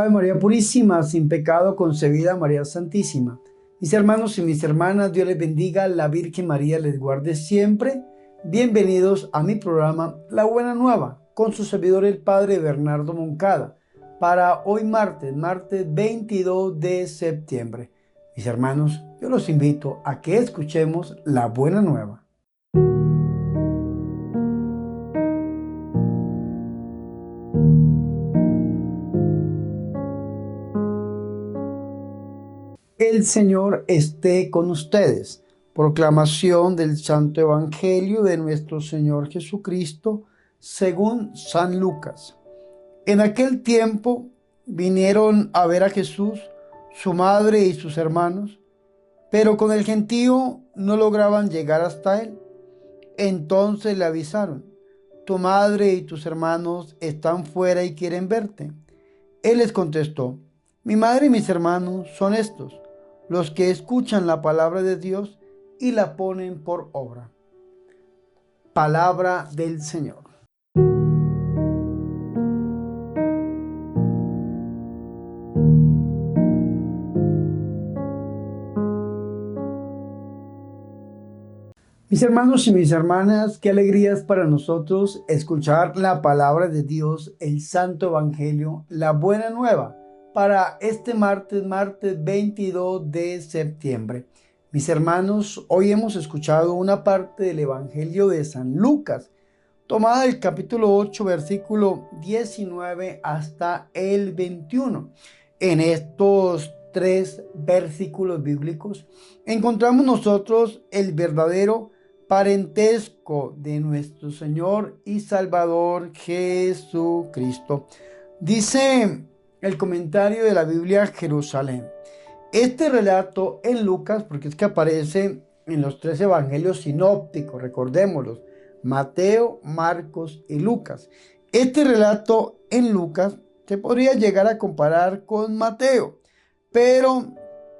Ave María Purísima, sin pecado concebida, María Santísima. Mis hermanos y mis hermanas, Dios les bendiga, la Virgen María les guarde siempre. Bienvenidos a mi programa La Buena Nueva, con su servidor el Padre Bernardo Moncada, para hoy martes 22 de septiembre. Mis hermanos, yo los invito a que escuchemos La Buena Nueva. El Señor esté con ustedes. Proclamación del Santo Evangelio de nuestro Señor Jesucristo según San Lucas. En aquel tiempo vinieron a ver a Jesús, su madre y sus hermanos, pero con el gentío no lograban llegar hasta él. Entonces le avisaron: tu madre y tus hermanos están fuera y quieren verte. Él les contestó: mi madre y mis hermanos son estos, los que escuchan la palabra de Dios y la ponen por obra. Palabra del Señor. Mis hermanos y mis hermanas, qué alegría es para nosotros escuchar la palabra de Dios, el Santo Evangelio, la Buena Nueva, para este martes 22 de septiembre. Mis hermanos, hoy hemos escuchado una parte del Evangelio de San Lucas, tomada del capítulo 8, versículo 19 hasta el 21. En estos tres versículos bíblicos encontramos nosotros el verdadero parentesco de nuestro Señor y Salvador Jesucristo. Dice el comentario de la Biblia Jerusalén: este relato en Lucas, porque es que aparece en los tres evangelios sinópticos, recordémoslos, Mateo, Marcos y Lucas. Este relato en Lucas se podría llegar a comparar con Mateo, pero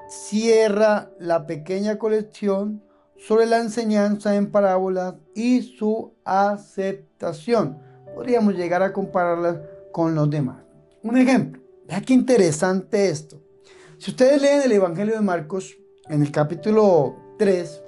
cierra la pequeña colección sobre la enseñanza en parábolas y su aceptación. Podríamos llegar a compararlas con los demás. Un ejemplo, vea qué interesante esto. Si ustedes leen el Evangelio de Marcos, en el capítulo 3,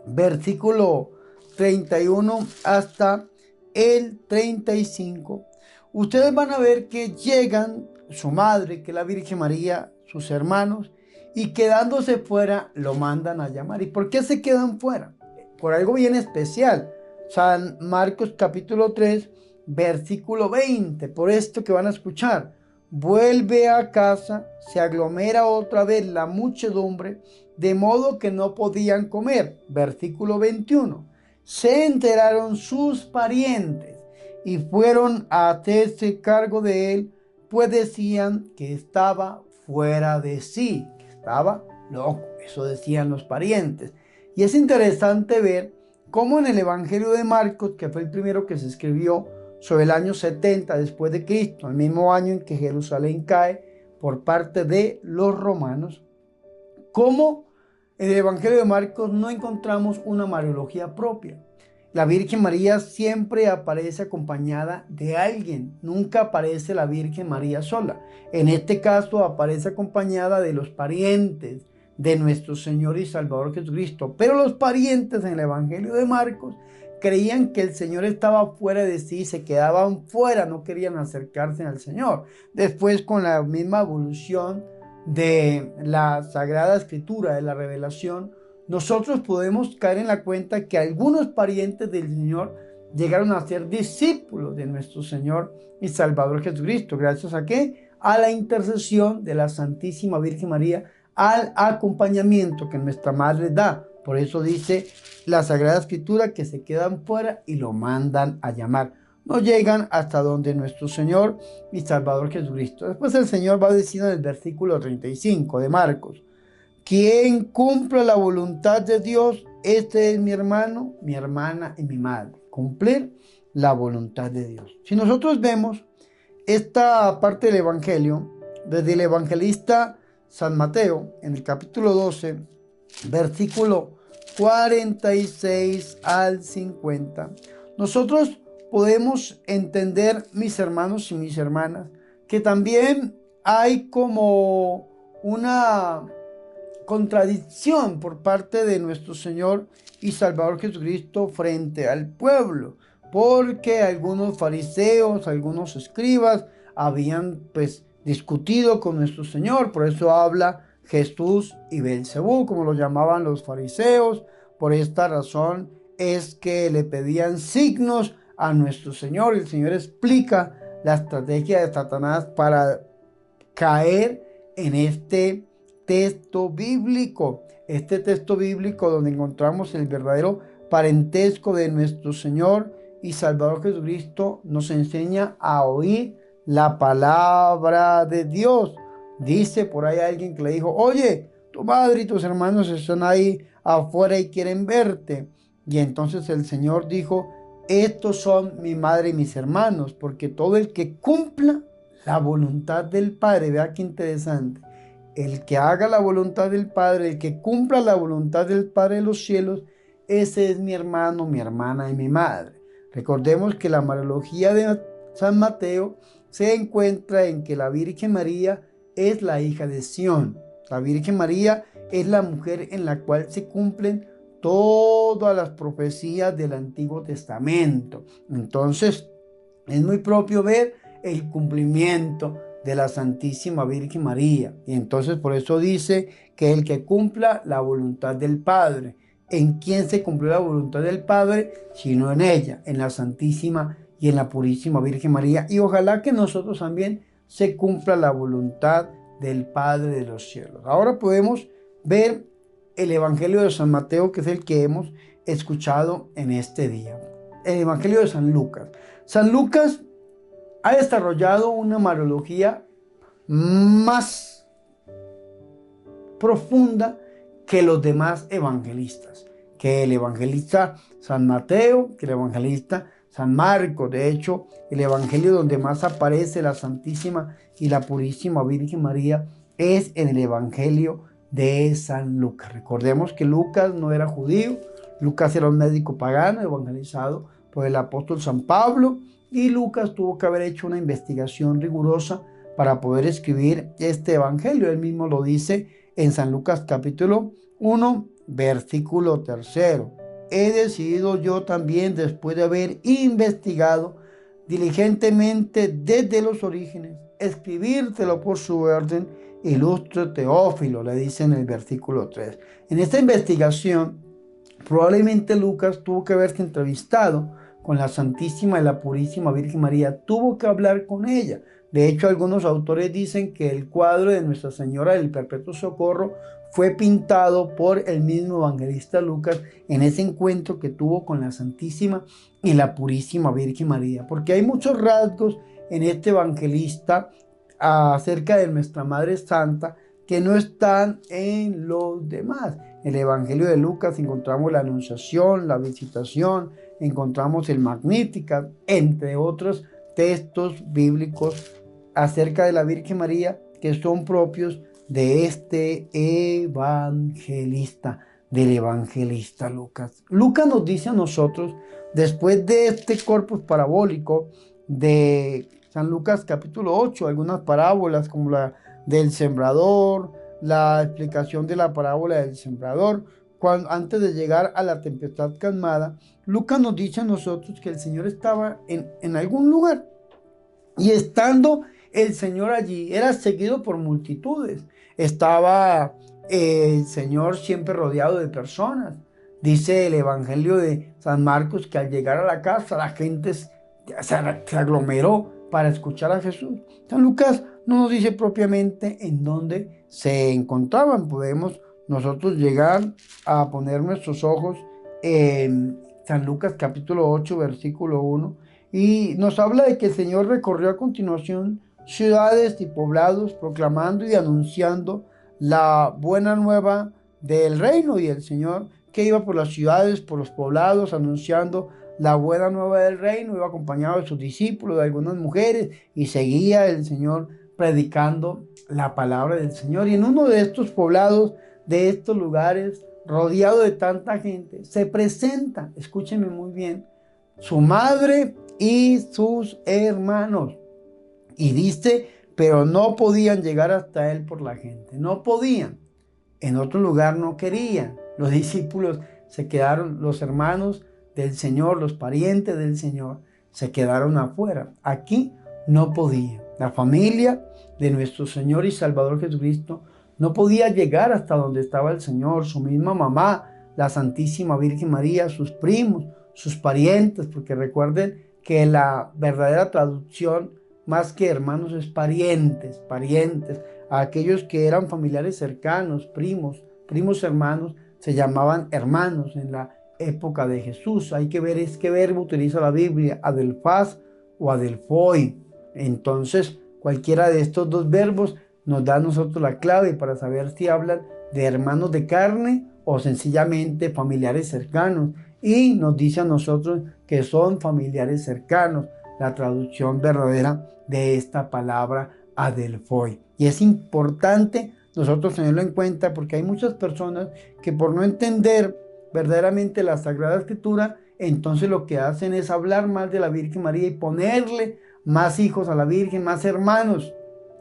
versículo 31 hasta el 35, ustedes van a ver que llegan su madre, que es la Virgen María, sus hermanos, y quedándose fuera lo mandan a llamar. ¿Y por qué se quedan fuera? Por algo bien especial. San Marcos capítulo 3, versículo 20, por esto que van a escuchar: vuelve a casa, se aglomera otra vez la muchedumbre, de modo que no podían comer. Versículo 21, se enteraron sus parientes y fueron a hacerse cargo de él, pues decían que estaba fuera de sí, que estaba loco. Eso decían los parientes. Y es interesante ver cómo en el Evangelio de Marcos, que fue el primero que se escribió sobre el año 70 después de Cristo, el mismo año en que Jerusalén cae por parte de los romanos, cómo en el Evangelio de Marcos no encontramos una mariología propia. La Virgen María siempre aparece acompañada de alguien, nunca aparece la Virgen María sola. En este caso aparece acompañada de los parientes de nuestro Señor y Salvador Jesucristo. Pero los parientes en el Evangelio de Marcos creían que el Señor estaba fuera de sí, se quedaban fuera, no querían acercarse al Señor. Después, con la misma evolución de la Sagrada Escritura, de la revelación, nosotros podemos caer en la cuenta que algunos parientes del Señor llegaron a ser discípulos de nuestro Señor y Salvador Jesucristo. ¿Gracias a qué? A la intercesión de la Santísima Virgen María, al acompañamiento que nuestra Madre da. Por eso dice la Sagrada Escritura que se quedan fuera y lo mandan a llamar. No llegan hasta donde nuestro Señor y Salvador Jesucristo. Después el Señor va a decir en el versículo 35 de Marcos: quien cumpla la voluntad de Dios, este es mi hermano, mi hermana y mi madre. Cumplir la voluntad de Dios. Si nosotros vemos esta parte del Evangelio, desde el evangelista San Mateo, en el capítulo 12, versículo 46 al 50, nosotros podemos entender, mis hermanos y mis hermanas, que también hay como una contradicción por parte de nuestro Señor y Salvador Jesucristo frente al pueblo, porque algunos fariseos, algunos escribas habían pues discutido con nuestro Señor. Por eso habla Jesús y Belcebú, como lo llamaban los fariseos. Por esta razón es que le pedían signos a nuestro Señor. El Señor explica la estrategia de Satanás para caer en este texto bíblico. Este texto bíblico donde encontramos el verdadero parentesco de nuestro Señor y Salvador Jesucristo nos enseña a oír la palabra de Dios. Dice por ahí alguien que le dijo: oye, tu madre y tus hermanos están ahí afuera y quieren verte. Y entonces el Señor dijo: estos son mi madre y mis hermanos, porque todo el que cumpla la voluntad del Padre, vea qué interesante, el que haga la voluntad del Padre, el que cumpla la voluntad del Padre de los cielos, ese es mi hermano, mi hermana y mi madre. Recordemos que la Mariología de San Mateo se encuentra en que la Virgen María es la hija de Sión. La Virgen María es la mujer en la cual se cumplen todas las profecías del Antiguo Testamento. Entonces, es muy propio ver el cumplimiento de la Santísima Virgen María. Y entonces por eso dice que el que cumpla la voluntad del Padre. ¿En quién se cumplió la voluntad del Padre? Sino en ella, en la Santísima y en la Purísima Virgen María. Y ojalá que nosotros también se cumpla la voluntad del Padre de los cielos. Ahora podemos ver el Evangelio de San Mateo, que es el que hemos escuchado en este día. El Evangelio de San Lucas. San Lucas ha desarrollado una Mariología más profunda que los demás evangelistas, que el evangelista San Mateo, que el evangelista San Marcos. De hecho, el evangelio donde más aparece la Santísima y la Purísima Virgen María es en el Evangelio de San Lucas. Recordemos que Lucas no era judío, Lucas era un médico pagano evangelizado por el apóstol San Pablo, y Lucas tuvo que haber hecho una investigación rigurosa para poder escribir este evangelio. Él mismo lo dice en San Lucas capítulo 1, versículo 3. He decidido yo también, después de haber investigado diligentemente desde los orígenes, escribírtelo por su orden, ilustre Teófilo, le dice en el versículo 3. En esta investigación, probablemente Lucas tuvo que haberse entrevistado con la Santísima y la Purísima Virgen María, tuvo que hablar con ella. De hecho, algunos autores dicen que el cuadro de Nuestra Señora del Perpetuo Socorro fue pintado por el mismo evangelista Lucas en ese encuentro que tuvo con la Santísima y la Purísima Virgen María, porque hay muchos rasgos en este evangelista acerca de nuestra Madre Santa que no están en los demás. En el Evangelio de Lucas encontramos la Anunciación, la Visitación, encontramos el Magnificat, entre otros textos bíblicos acerca de la Virgen María que son propios de este evangelista, del evangelista Lucas. Lucas nos dice a nosotros, después de este corpus parabólico de San Lucas capítulo 8, algunas parábolas como la del sembrador, la explicación de la parábola del sembrador, antes de llegar a la tempestad calmada, Lucas nos dice a nosotros que el Señor estaba en algún lugar, y estando el Señor allí, era seguido por multitudes. Estaba el Señor siempre rodeado de personas. Dice el Evangelio de San Marcos que al llegar a la casa la gente se aglomeró para escuchar a Jesús. San Lucas no nos dice propiamente en dónde se encontraban. Podemos nosotros llegar a poner nuestros ojos en San Lucas capítulo 8, versículo 1, y nos habla de que el Señor recorrió a continuación ciudades y poblados, proclamando y anunciando la buena nueva del reino. Y el Señor, que iba por las ciudades, por los poblados, anunciando la buena nueva del reino, iba acompañado de sus discípulos, de algunas mujeres, y seguía el Señor predicando la palabra del Señor. Y en uno de estos poblados, de estos lugares, rodeado de tanta gente, se presenta, escúchenme muy bien, su madre y sus hermanos. Y dice pero no podían llegar hasta él por la gente, no podían. En otro lugar no querían. Los discípulos se quedaron, los hermanos del Señor, los parientes del Señor, se quedaron afuera. Aquí no podían. La familia de nuestro Señor y Salvador Jesucristo no podía llegar hasta donde estaba el Señor, su misma mamá, la Santísima Virgen María, sus primos, sus parientes, porque recuerden que la verdadera traducción, más que hermanos, es parientes, parientes. A aquellos que eran familiares cercanos, primos hermanos, se llamaban hermanos en la época de Jesús. Hay que ver qué verbo utiliza la Biblia, adelphas o adelphoi. Entonces, cualquiera de estos dos verbos nos da a nosotros la clave para saber si hablan de hermanos de carne o sencillamente familiares cercanos. Y nos dice a nosotros que son familiares cercanos, la traducción verdadera de esta palabra adelphoi. Y es importante nosotros tenerlo en cuenta porque hay muchas personas que por no entender verdaderamente la Sagrada Escritura, entonces lo que hacen es hablar mal de la Virgen María y ponerle más hijos a la Virgen, más hermanos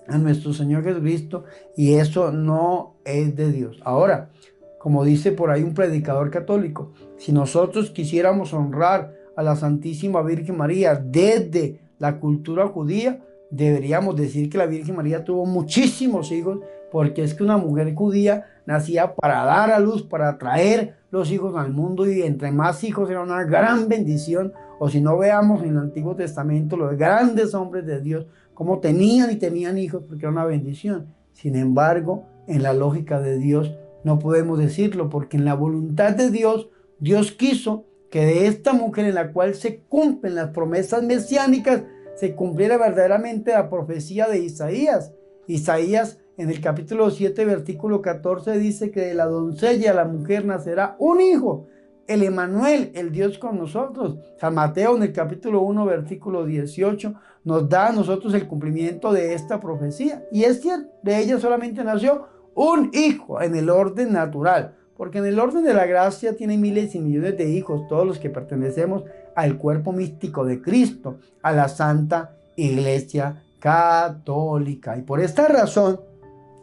a nuestro Señor Jesucristo, y eso no es de Dios. Ahora, como dice por ahí un predicador católico, si nosotros quisiéramos honrar a la Santísima Virgen María desde la cultura judía, deberíamos decir que la Virgen María tuvo muchísimos hijos, porque es que una mujer judía nacía para dar a luz, para traer los hijos al mundo, y entre más hijos era una gran bendición. O si no, veamos en el Antiguo Testamento los grandes hombres de Dios, cómo tenían y tenían hijos, porque era una bendición. Sin embargo, en la lógica de Dios no podemos decirlo, porque en la voluntad de Dios, Dios quiso que de esta mujer en la cual se cumplen las promesas mesiánicas, se cumpliera verdaderamente la profecía de Isaías. Isaías en el capítulo 7, versículo 14 dice que de la doncella, la mujer, nacerá un hijo, el Emanuel, el Dios con nosotros. San Mateo en el capítulo 1, versículo 18 nos da a nosotros el cumplimiento de esta profecía. Y es cierto, de ella solamente nació un hijo en el orden natural, porque en el orden de la gracia tiene miles y millones de hijos, todos los que pertenecemos al cuerpo místico de Cristo, a la Santa Iglesia Católica. Y por esta razón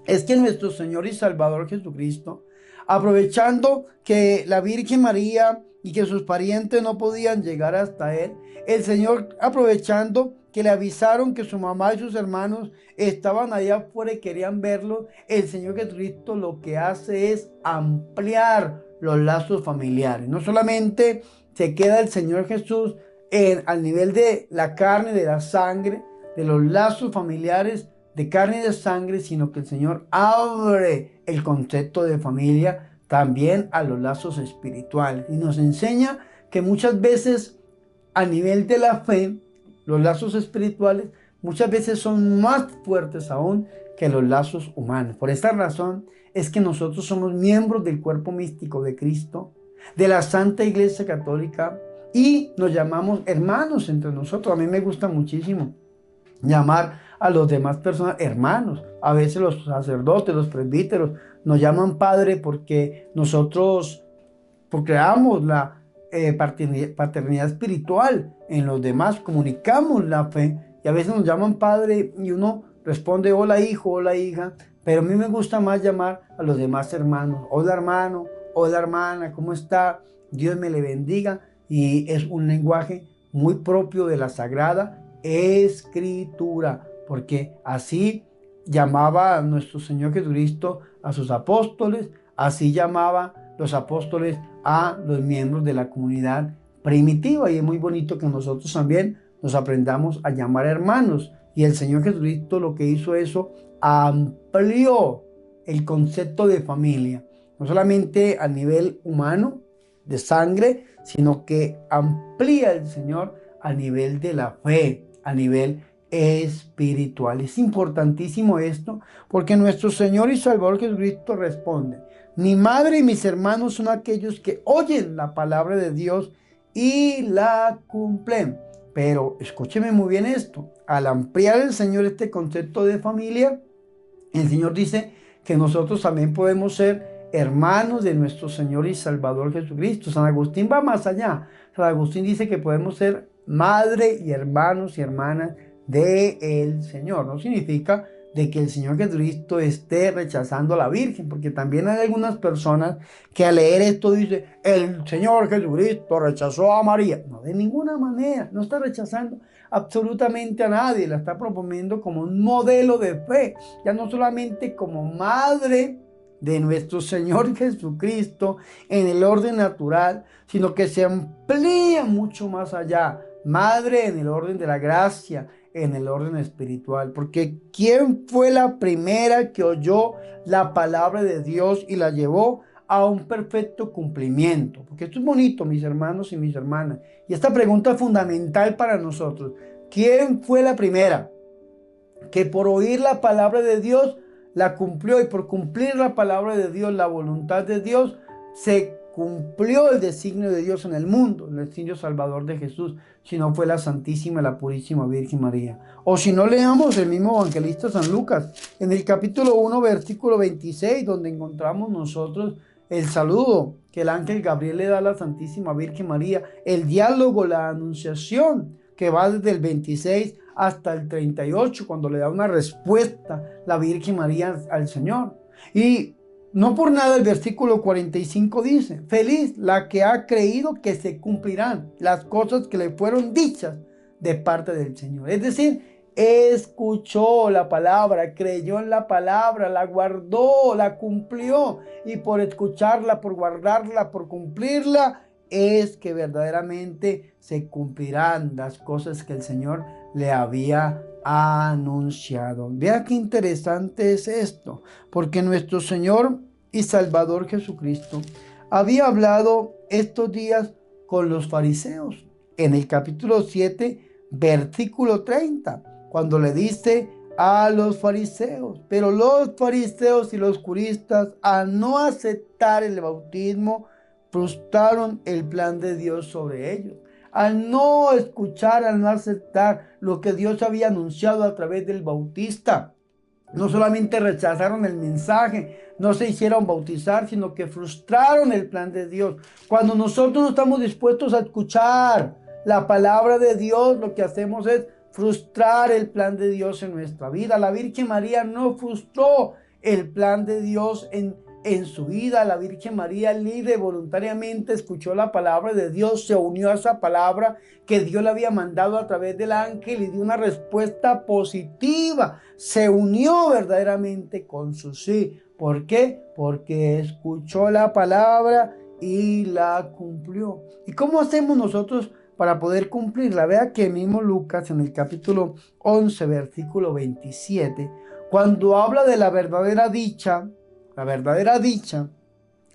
es que nuestro Señor y Salvador Jesucristo, aprovechando que la Virgen María y que sus parientes no podían llegar hasta él, el Señor, aprovechando que le avisaron que su mamá y sus hermanos estaban allá afuera y querían verlo, el Señor Jesucristo lo que hace es ampliar los lazos familiares. No solamente se queda el Señor Jesús al nivel de la carne, de la sangre, de los lazos familiares de carne y de sangre, sino que el Señor abre el concepto de familia también a los lazos espirituales y nos enseña que muchas veces a nivel de la fe, los lazos espirituales muchas veces son más fuertes aún que los lazos humanos. Por esta razón es que nosotros somos miembros del cuerpo místico de Cristo, de la Santa Iglesia Católica, y nos llamamos hermanos entre nosotros. A mí me gusta muchísimo llamar a los demás personas hermanos. A veces los sacerdotes, los presbíteros nos llaman padre porque nosotros procreamos la paternidad espiritual en los demás, comunicamos la fe, y a veces nos llaman padre y uno responde hola hijo, hola hija, pero a mí me gusta más llamar a los demás hermanos, hola hermano, hola hermana, ¿cómo está? Dios me le bendiga. Y es un lenguaje muy propio de la Sagrada Escritura, porque así llamaba a nuestro Señor Jesucristo a sus apóstoles, así llamaba los apóstoles a los miembros de la comunidad primitiva, y es muy bonito que nosotros también nos aprendamos a llamar hermanos. Y el Señor Jesucristo lo que hizo eso, amplió el concepto de familia, no solamente a nivel humano, de sangre, sino que amplía el Señor a nivel de la fe, a nivel espiritual. Es importantísimo esto, porque nuestro Señor y Salvador Jesucristo responde: mi madre y mis hermanos son aquellos que oyen la palabra de Dios y la cumplen. Pero escúcheme muy bien esto: al ampliar el Señor este concepto de familia, el Señor dice que nosotros también podemos ser hermanos de nuestro Señor y Salvador Jesucristo. San Agustín va más allá. San Agustín dice que podemos ser madre y hermanos y hermanas del Señor. No significa de que el Señor Jesucristo esté rechazando a la Virgen, porque también hay algunas personas que al leer esto dice, el Señor Jesucristo rechazó a María. No, de ninguna manera, no está rechazando absolutamente a nadie, la está proponiendo como un modelo de fe, ya no solamente como madre de nuestro Señor Jesucristo en el orden natural, sino que se amplía mucho más allá, madre en el orden de la gracia, en el orden espiritual, porque ¿quién fue la primera que oyó la palabra de Dios y la llevó a un perfecto cumplimiento? Porque esto es bonito, mis hermanos y mis hermanas, y esta pregunta es fundamental para nosotros. ¿Quién fue la primera que por oír la palabra de Dios la cumplió, y por cumplir la palabra de Dios, la voluntad de Dios, se cumplió el designio de Dios en el mundo, el designio salvador de Jesús? Si no fue la Santísima, la Purísima Virgen María. O si no, leamos el mismo evangelista San Lucas, en el capítulo 1, versículo 26, donde encontramos nosotros el saludo que el ángel Gabriel le da a la Santísima Virgen María, el diálogo, la anunciación, que va desde el 26 hasta el 38, cuando le da una respuesta la Virgen María al Señor. Y no por nada el versículo 45 dice, feliz la que ha creído que se cumplirán las cosas que le fueron dichas de parte del Señor. Es decir, escuchó la palabra, creyó en la palabra, la guardó, la cumplió, y por escucharla, por guardarla, por cumplirla, es que verdaderamente se cumplirán las cosas que el Señor le había anunciado. Vea qué interesante es esto, porque nuestro Señor y Salvador Jesucristo había hablado estos días con los fariseos en el capítulo 7, versículo 30, cuando le dice a los fariseos, pero los fariseos y los juristas, al no aceptar el bautismo, frustraron el plan de Dios sobre ellos. Al no escuchar, al no aceptar lo que Dios había anunciado a través del Bautista, no solamente rechazaron el mensaje, no se hicieron bautizar, sino que frustraron el plan de Dios. Cuando nosotros no estamos dispuestos a escuchar la palabra de Dios, lo que hacemos es frustrar el plan de Dios en nuestra vida. La Virgen María no frustró el plan de Dios en su vida. La Virgen María libre, voluntariamente escuchó la palabra de Dios, se unió a esa palabra que Dios le había mandado a través del ángel y dio una respuesta positiva. Se unió verdaderamente con su sí. ¿Por qué? Porque escuchó la palabra y la cumplió. ¿Y cómo hacemos nosotros para poder cumplirla? Vea que mismo Lucas en el capítulo 11, versículo 27, cuando habla de la verdadera dicha,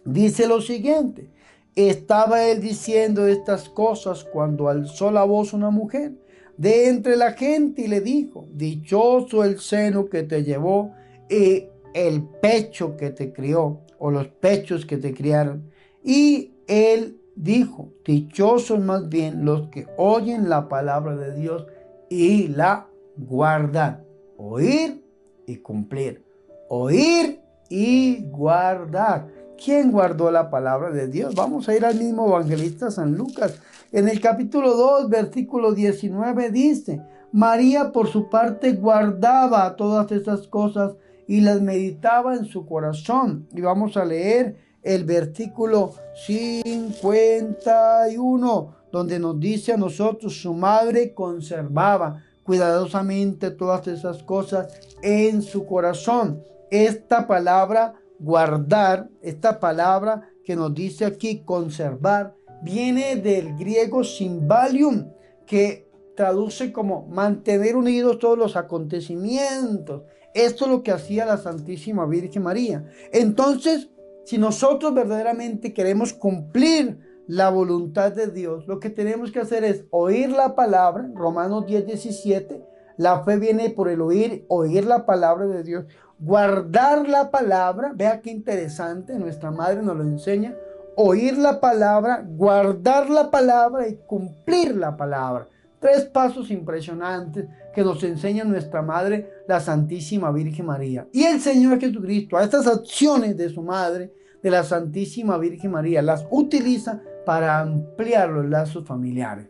dice lo siguiente: estaba él diciendo estas cosas cuando alzó la voz una mujer de entre la gente y le dijo, dichoso el seno que te llevó y el pecho que te crió, o los pechos que te criaron. Y él dijo, dichosos más bien los que oyen la palabra de Dios y la guardan. Oír y cumplir. Oír y guardar. ¿Quién guardó la palabra de Dios? Vamos a ir al mismo evangelista San Lucas. En el capítulo 2, versículo 19 dice, María por su parte guardaba todas estas cosas y las meditaba en su corazón. Y vamos a leer el versículo 51, donde nos dice a nosotros, su madre conservaba cuidadosamente todas esas cosas en su corazón. Esta palabra guardar, esta palabra que nos dice aquí conservar, viene del griego symbalium, que traduce como mantener unidos todos los acontecimientos. Esto es lo que hacía la Santísima Virgen María. Entonces, si nosotros verdaderamente queremos cumplir la voluntad de Dios, lo que tenemos que hacer es oír la palabra. Romanos 10:17, la fe viene por el oír la palabra de Dios. Guardar la palabra, vea qué interesante, nuestra madre nos lo enseña, oír la palabra, guardar la palabra y cumplir la palabra. 3 pasos impresionantes que nos enseña nuestra madre, la Santísima Virgen María. Y el Señor Jesucristo, a estas acciones de su madre, de la Santísima Virgen María, las utiliza para ampliar los lazos familiares.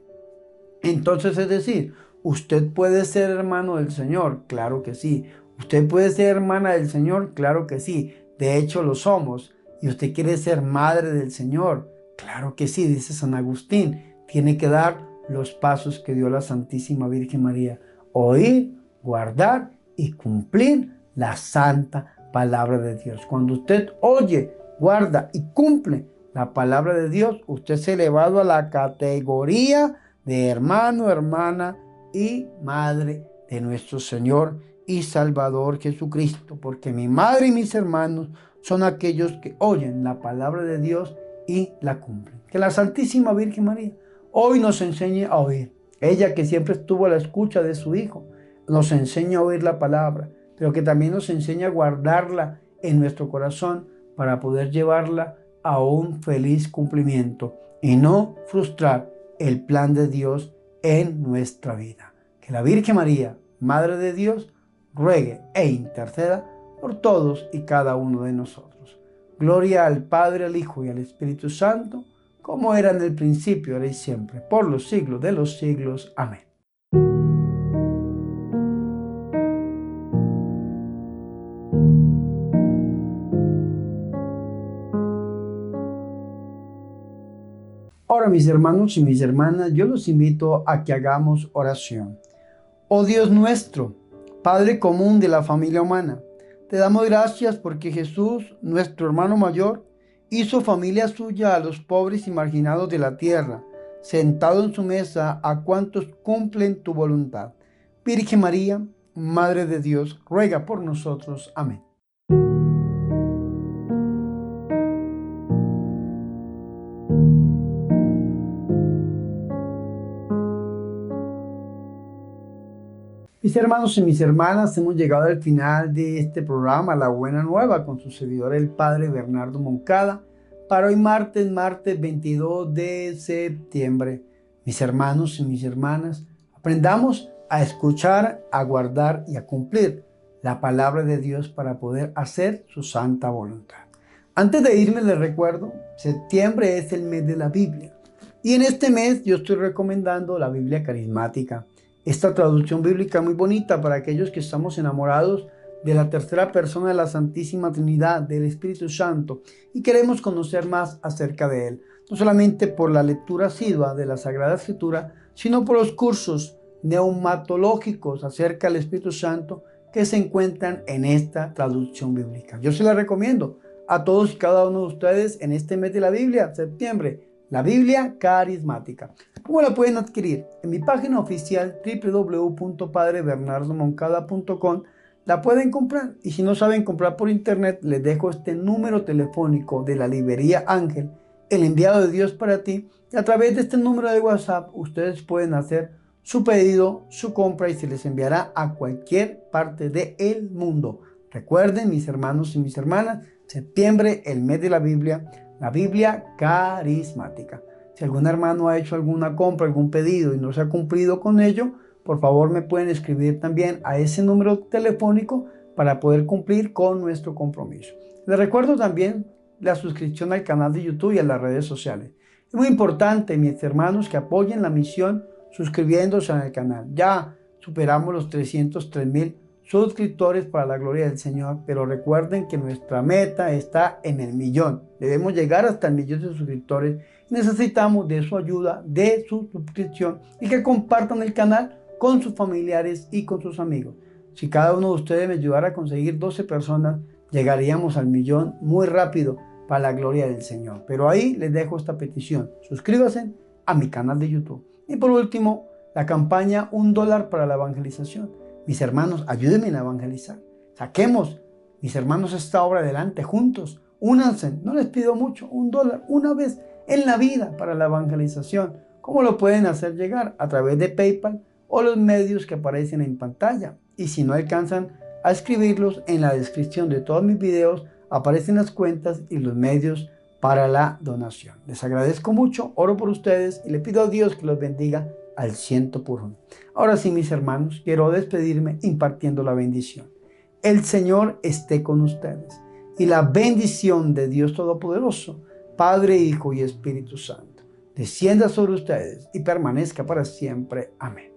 Entonces, es decir, ¿Usted puede ser hermano del Señor? Claro que sí. ¿Usted puede ser hermana del Señor? Claro que sí. De hecho, lo somos. ¿Y usted quiere ser madre del Señor? Claro que sí, dice San Agustín. Tiene que dar los pasos que dio la Santísima Virgen María. Oír, guardar y cumplir la santa palabra de Dios. Cuando usted oye, guarda y cumple la palabra de Dios, usted es elevado a la categoría de hermano, hermana y madre de nuestro Señor y Salvador Jesucristo, porque mi madre y mis hermanos son aquellos que oyen la palabra de Dios y la cumplen. Que la Santísima Virgen María hoy nos enseñe a oír. Ella que siempre estuvo a la escucha de su Hijo, nos enseña a oír la palabra, pero que también nos enseña a guardarla en nuestro corazón para poder llevarla a un feliz cumplimiento y no frustrar el plan de Dios en nuestra vida. Que la Virgen María, Madre de Dios, ruegue e interceda por todos y cada uno de nosotros. Gloria al Padre, al Hijo y al Espíritu Santo, como era en el principio, ahora y siempre, por los siglos de los siglos. Amén. Ahora, mis hermanos y mis hermanas, yo los invito a que hagamos oración. Oh Dios nuestro, Padre común de la familia humana, te damos gracias porque Jesús, nuestro hermano mayor, hizo familia suya a los pobres y marginados de la tierra, sentado en su mesa a cuantos cumplen tu voluntad. Virgen María, Madre de Dios, ruega por nosotros. Amén. Mis hermanos y mis hermanas, hemos llegado al final de este programa, La Buena Nueva, con su servidor el Padre Bernardo Moncada, para hoy martes 22 de septiembre. Mis hermanos y mis hermanas, aprendamos a escuchar, a guardar y a cumplir la palabra de Dios para poder hacer su santa voluntad. Antes de irme les recuerdo, septiembre es el mes de la Biblia. Y en este mes yo estoy recomendando la Biblia carismática. Esta traducción bíblica muy bonita para aquellos que estamos enamorados de la tercera persona de la Santísima Trinidad, del Espíritu Santo, y queremos conocer más acerca de Él, no solamente por la lectura asidua de la Sagrada Escritura, sino por los cursos neumatológicos acerca del Espíritu Santo que se encuentran en esta traducción bíblica. Yo se la recomiendo a todos y cada uno de ustedes en este mes de la Biblia, septiembre, la Biblia carismática. ¿Cómo la pueden adquirir? En mi página oficial www.padrebernardomoncada.com la pueden comprar, y si no saben comprar por internet, les dejo este número telefónico de la librería Ángel, el enviado de Dios para ti, y a través de este número de WhatsApp ustedes pueden hacer su pedido, su compra, y se les enviará a cualquier parte del mundo. Recuerden, mis hermanos y mis hermanas, septiembre, el mes de la Biblia carismática. Si algún hermano ha hecho alguna compra, algún pedido y no se ha cumplido con ello, por favor me pueden escribir también a ese número telefónico para poder cumplir con nuestro compromiso. Les recuerdo también la suscripción al canal de YouTube y a las redes sociales. Es muy importante, mis hermanos, que apoyen la misión suscribiéndose al canal. Ya superamos los 303,000 suscriptores para la gloria del Señor, pero recuerden que nuestra meta está en el 1,000,000. Debemos llegar hasta el 1,000,000 de suscriptores. Necesitamos de su ayuda, de su suscripción, y que compartan el canal con sus familiares y con sus amigos. Si cada uno de ustedes me ayudara a conseguir 12 personas, llegaríamos al 1,000,000 muy rápido para la gloria del Señor. Pero ahí les dejo esta petición: suscríbanse a mi canal de YouTube. Y por último, la campaña $1 para la evangelización. Mis hermanos, ayúdenme a evangelizar. Saquemos, mis hermanos, esta obra adelante juntos. Únanse, no les pido mucho, $1 una vez en la vida para la evangelización. ¿Cómo lo pueden hacer llegar? A través de PayPal o los medios que aparecen en pantalla. Y si no alcanzan a escribirlos, en la descripción de todos mis videos aparecen las cuentas y los medios para la donación. Les agradezco mucho, oro por ustedes y le pido a Dios que los bendiga al 100%. Ahora sí, mis hermanos, quiero despedirme impartiendo la bendición. El Señor esté con ustedes, y la bendición de Dios Todopoderoso, Padre, Hijo y Espíritu Santo, descienda sobre ustedes y permanezca para siempre. Amén.